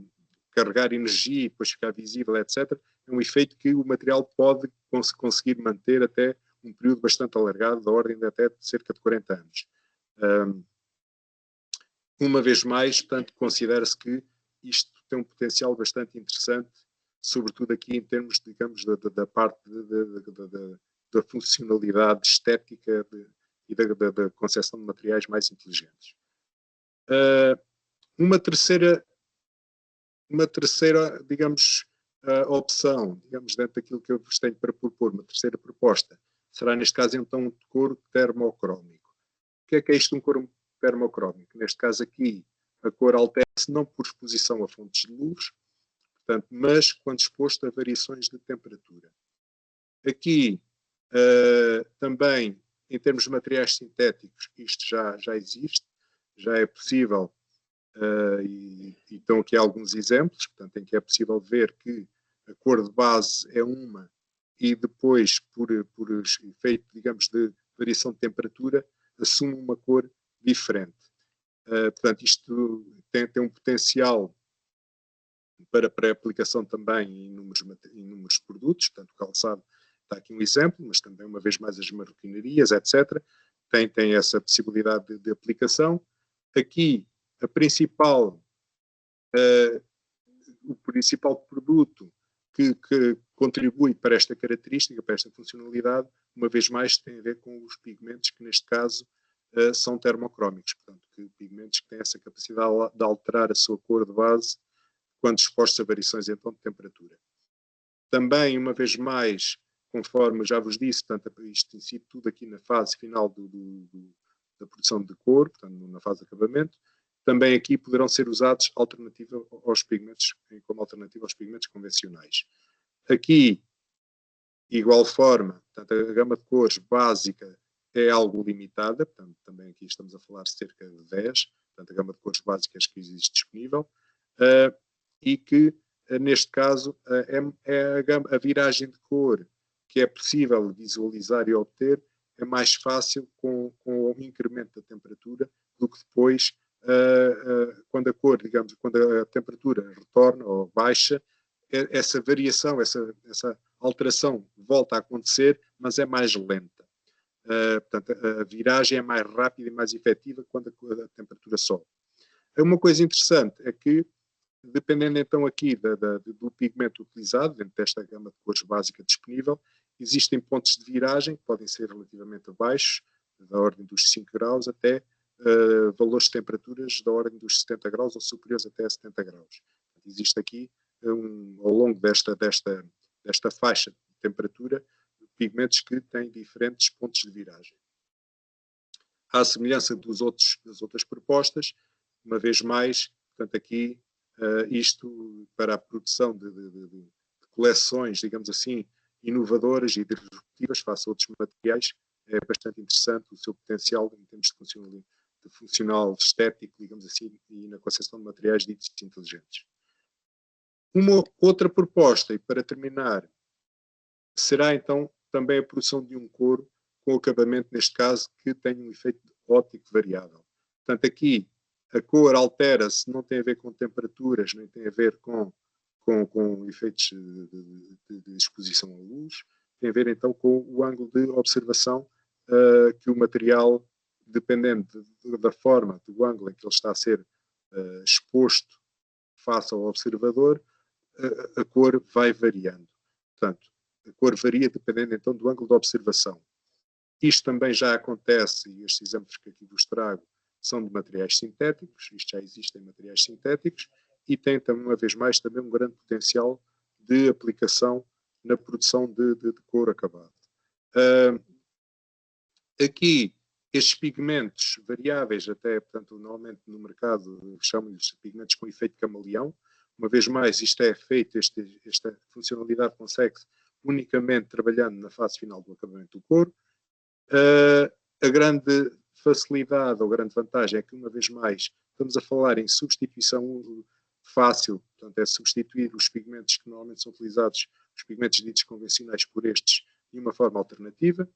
carregar energia e depois ficar visível, etc., é um efeito que o material pode conseguir manter até um período bastante alargado, da ordem de até cerca de 40 anos. Uma vez mais, portanto, considera-se que isto tem um potencial bastante interessante, sobretudo aqui em termos, digamos, da parte da funcionalidade estética e da concepção de materiais mais inteligentes. Uma terceira, digamos, opção, digamos, dentro daquilo que eu vos tenho para propor, uma terceira proposta, será neste caso então um couro termocrómico. O que é isto, um couro termocrómico? Neste caso aqui, a cor altera-se não por exposição a fontes de luz, portanto, mas quando exposto a variações de temperatura. Aqui, também, em termos de materiais sintéticos, isto já existe, já é possível, e estão aqui alguns exemplos, portanto, em que é possível ver que a cor de base é uma e depois, por efeito, digamos, de variação de temperatura, assume uma cor diferente. Portanto, isto tem um potencial para aplicação também em inúmeros produtos, portanto, o calçado está aqui um exemplo, mas também, uma vez mais, as marroquinarias, etc., tem essa possibilidade de aplicação. Aqui, o principal produto que contribui para esta característica, para esta funcionalidade, uma vez mais, tem a ver com os pigmentos que, neste caso, são termocrómicos, portanto, pigmentos que têm essa capacidade de alterar a sua cor de base quando expostos a variações então de temperatura. Também, uma vez mais, conforme já vos disse, portanto, isto em si tudo aqui na fase final da produção de couro, portanto, na fase de acabamento. Também aqui poderão ser usados como alternativa aos pigmentos convencionais. Aqui, igual forma, portanto, a gama de cores básica é algo limitada, portanto, também aqui estamos a falar de cerca de 10, portanto, a gama de cores básicas que existe disponível, e que, neste caso, é a viragem de cor que é possível visualizar e obter, é mais fácil com o incremento da temperatura do que depois, quando a cor, digamos, quando a temperatura retorna ou baixa, essa variação, essa alteração volta a acontecer, mas é mais lenta. Portanto, a viragem é mais rápida e mais efetiva quando a temperatura sobe. Uma coisa interessante é que, dependendo então aqui do pigmento utilizado, dentro desta gama de cores básica disponível, existem pontos de viragem que podem ser relativamente baixos, da ordem dos 5 graus, até valores de temperaturas da ordem dos 70 graus ou superiores até a 70 graus. Existe aqui, ao longo desta faixa de temperatura, pigmentos que têm diferentes pontos de viragem. À semelhança das outras propostas, uma vez mais, portanto aqui, isto para a produção de coleções, digamos assim, inovadoras e disruptivas face a outros materiais, é bastante interessante o seu potencial em termos de funcional estético, digamos assim, e na concepção de materiais ditos inteligentes. Uma outra proposta, e para terminar, será então também a produção de um couro com acabamento, neste caso, que tem um efeito óptico variável. Portanto, aqui a cor altera-se, não tem a ver com temperaturas, nem tem a ver com efeitos de exposição à luz, tem a ver então com o ângulo de observação que o material, dependendo da forma, do ângulo em que ele está a ser exposto face ao observador, a cor vai variando. Portanto, a cor varia dependendo então do ângulo de observação. Isto também já acontece, e estes exemplos que aqui vos trago são de materiais sintéticos, isto já existe em materiais sintéticos, e tem também, uma vez mais, também um grande potencial de aplicação na produção de couro acabado. Aqui, estes pigmentos variáveis, até, portanto, normalmente no mercado chamam-lhes pigmentos com efeito camaleão. Uma vez mais, isto é feito, esta funcionalidade consegue-se unicamente trabalhando na fase final do acabamento do couro. A grande facilidade ou grande vantagem é que, uma vez mais, estamos a falar em substituição fácil, portanto, é substituir os pigmentos que normalmente são utilizados, os pigmentos ditos convencionais, por estes de uma forma alternativa.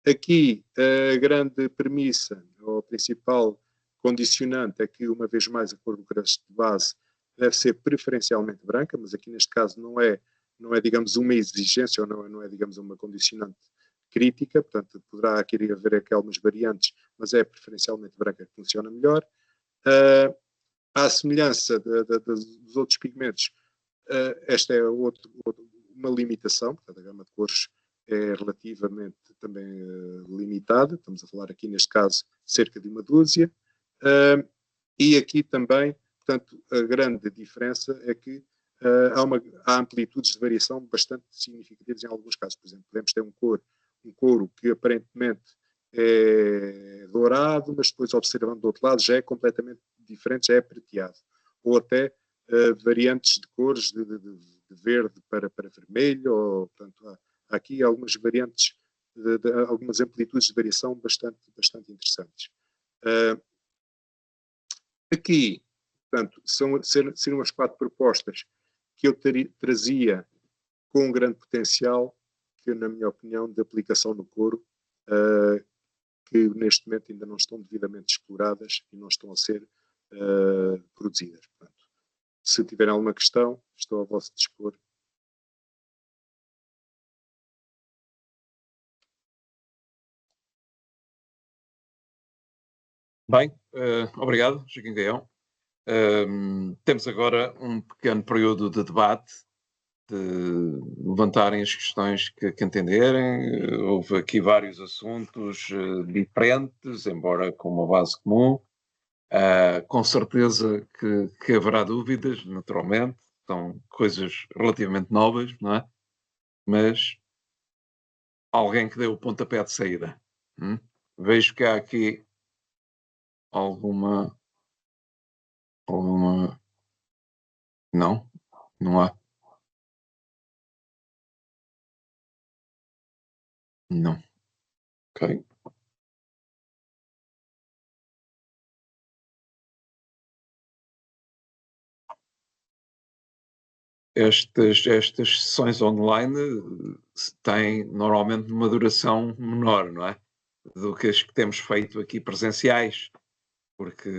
Aqui, a grande premissa, ou a principal condicionante, é que, uma vez mais, a cor do crush de base deve ser preferencialmente branca, mas aqui, neste caso, não é digamos, uma exigência, ou não é, digamos, uma condicionante crítica, portanto, poderá aqui haver aqui algumas variantes, mas é preferencialmente branca que funciona melhor. À semelhança dos outros pigmentos, esta é uma limitação, portanto, a gama de cores é relativamente também limitada, estamos a falar aqui, neste caso, cerca de uma dúzia, e aqui também, portanto, a grande diferença é que há amplitudes de variação bastante significativas em alguns casos. Por exemplo, podemos ter um couro que aparentemente é dourado, mas depois, observando do outro lado, já é completamente diferente, já é prateado. Ou até variantes de cores de verde para vermelho, ou, portanto, há aqui algumas variantes, algumas amplitudes de variação bastante interessantes. Aqui, portanto, seriam as 4 propostas que eu trazia com um grande potencial, que, na minha opinião, de aplicação no couro, que neste momento ainda não estão devidamente exploradas e não estão a ser produzidas. Portanto, se tiverem alguma questão, estou a vosso dispor. Bem, obrigado, Joaquim Gaião. Temos agora um pequeno período de debate, de levantarem as questões que entenderem. Houve aqui vários assuntos diferentes, embora com uma base comum. Com certeza que haverá dúvidas, naturalmente. São coisas relativamente novas, não é? Mas alguém que deu o pontapé de saída. Vejo que há aqui alguma... Não, não há. Não. Ok. Estas sessões online têm normalmente uma duração menor, não é? Do que as que temos feito aqui presenciais, porque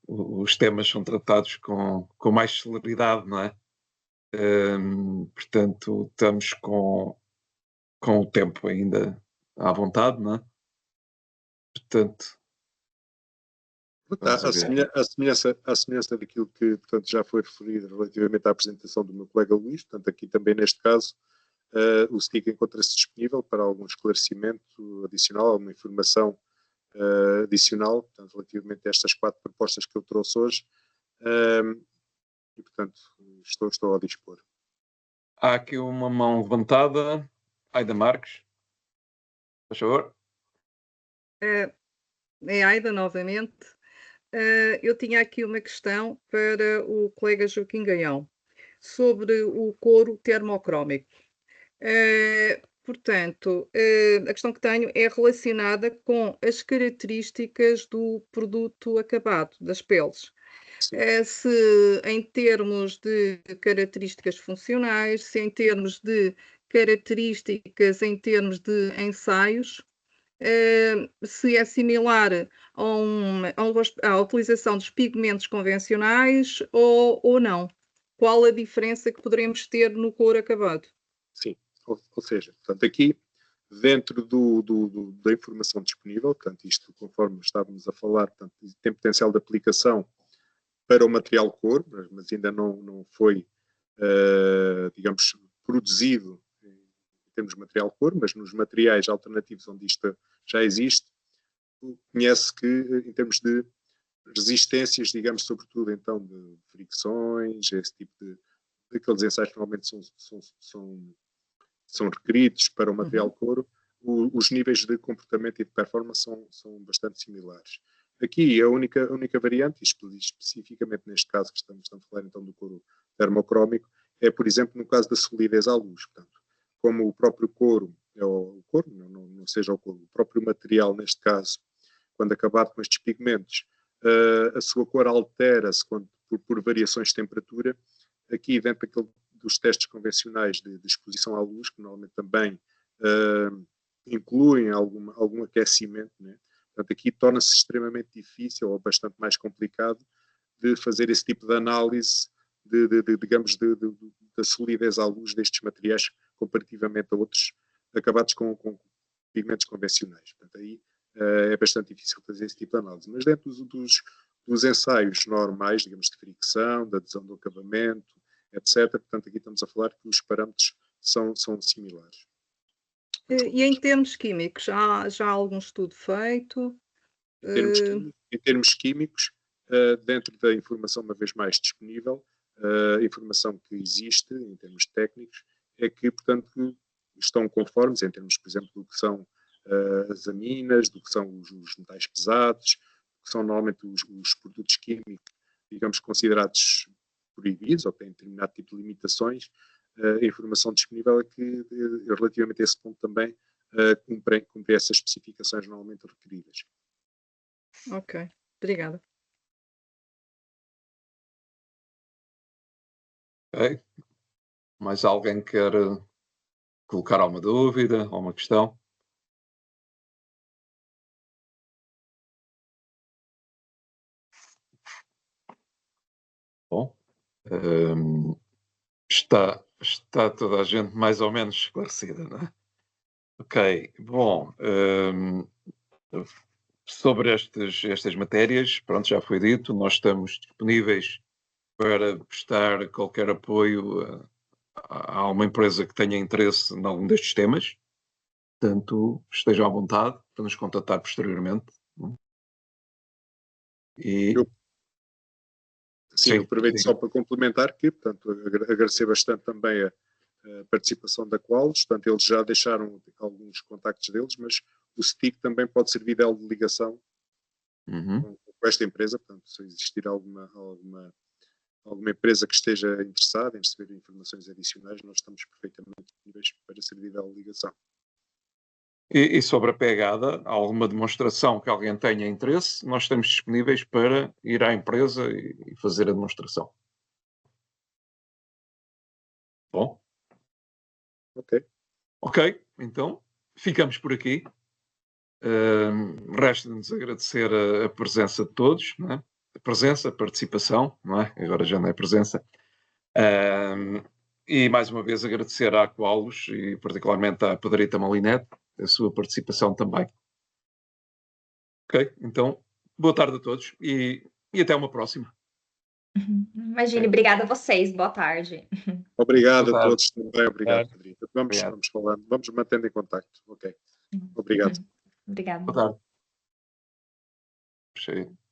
os temas são tratados com mais celeridade, não é? Portanto, estamos com o tempo ainda à vontade, não é? Portanto, à semelhança daquilo que, portanto, já foi referido relativamente à apresentação do meu colega Luís, portanto, aqui também neste caso, o STIC encontra-se disponível para algum esclarecimento adicional, alguma informação adicional, portanto, relativamente a estas 4 propostas que eu trouxe hoje, e, portanto, estou a dispor. Há aqui uma mão levantada. Aida Marques, por favor. É Aida, novamente. Eu tinha aqui uma questão para o colega Joaquim Gaião, sobre o couro termocrómico. Portanto, a questão que tenho é relacionada com as características do produto acabado, das peles. Se em termos de características funcionais, se em termos de características em termos de ensaios, se é similar à utilização dos pigmentos convencionais ou não. Qual a diferença que poderemos ter no couro acabado? Sim, ou seja, portanto, aqui dentro da informação disponível, portanto, isto conforme estávamos a falar, portanto, tem potencial de aplicação para o material couro, mas ainda não foi, digamos, produzido em termos de material couro, mas nos materiais alternativos onde isto já existe, conhece que em termos de resistências, digamos, sobretudo então de fricções, esse tipo daqueles ensaios que normalmente são requeridos para o material couro, os níveis de comportamento e de performance são bastante similares. Aqui a única variante, especificamente neste caso que estamos a falar então do couro termocrómico, é, por exemplo, no caso da solidez à luz. Portanto, como o próprio couro, não seja o couro, o próprio material, neste caso, quando acabado com estes pigmentos, a sua cor altera-se por variações de temperatura. Aqui, dentro dos testes convencionais de exposição à luz, que normalmente também incluem algum aquecimento, né? Portanto, aqui torna-se extremamente difícil ou bastante mais complicado de fazer esse tipo de análise digamos, da solidez à luz destes materiais comparativamente a outros acabados com pigmentos convencionais. Portanto, aí é bastante difícil fazer esse tipo de análise. Mas dentro dos ensaios normais, digamos, de fricção, da adesão do acabamento, etc., portanto, aqui estamos a falar que os parâmetros são similares. E em termos químicos, já há algum estudo feito? Em termos químicos, dentro da informação uma vez mais disponível, a informação que existe em termos técnicos é que, portanto, estão conformes em termos, por exemplo, do que são as aminas, do que são os metais pesados, que são normalmente os produtos químicos, digamos, considerados proibidos ou têm determinado tipo de limitações. A informação disponível é que, relativamente a esse ponto também, cumpre essas especificações normalmente requeridas. Ok, obrigada. Ok. Mais alguém quer colocar alguma dúvida, alguma questão? Bom, está toda a gente mais ou menos esclarecida, não é? Ok, bom, sobre estas matérias, pronto, já foi dito, nós estamos disponíveis para prestar qualquer apoio a uma empresa que tenha interesse em algum destes temas. Portanto, estejam à vontade para nos contatar posteriormente. Sim, aproveito só para complementar que, portanto, agradecer bastante também a participação da Qualys, portanto eles já deixaram alguns contactos deles, mas o STIC também pode servir de elo de ligação com esta empresa, portanto se existir alguma empresa que esteja interessada em receber informações adicionais, nós estamos perfeitamente disponíveis para servir de elo de ligação. E sobre a pegada, alguma demonstração que alguém tenha interesse, nós estamos disponíveis para ir à empresa e fazer a demonstração. Bom? Ok, então ficamos por aqui. Resta-nos agradecer a presença de todos, não é? A presença, a participação, não é? Agora já não é presença. E mais uma vez agradecer à Qualys e particularmente à Pedrita Malinete a sua participação também. Ok, então boa tarde a todos e até uma próxima. Imagine, obrigada a vocês, boa tarde. Obrigado a todos também, obrigado, Claro. Pedrita. Vamos falando, vamos mantendo em contacto. Ok, obrigado. Obrigada. Boa tarde.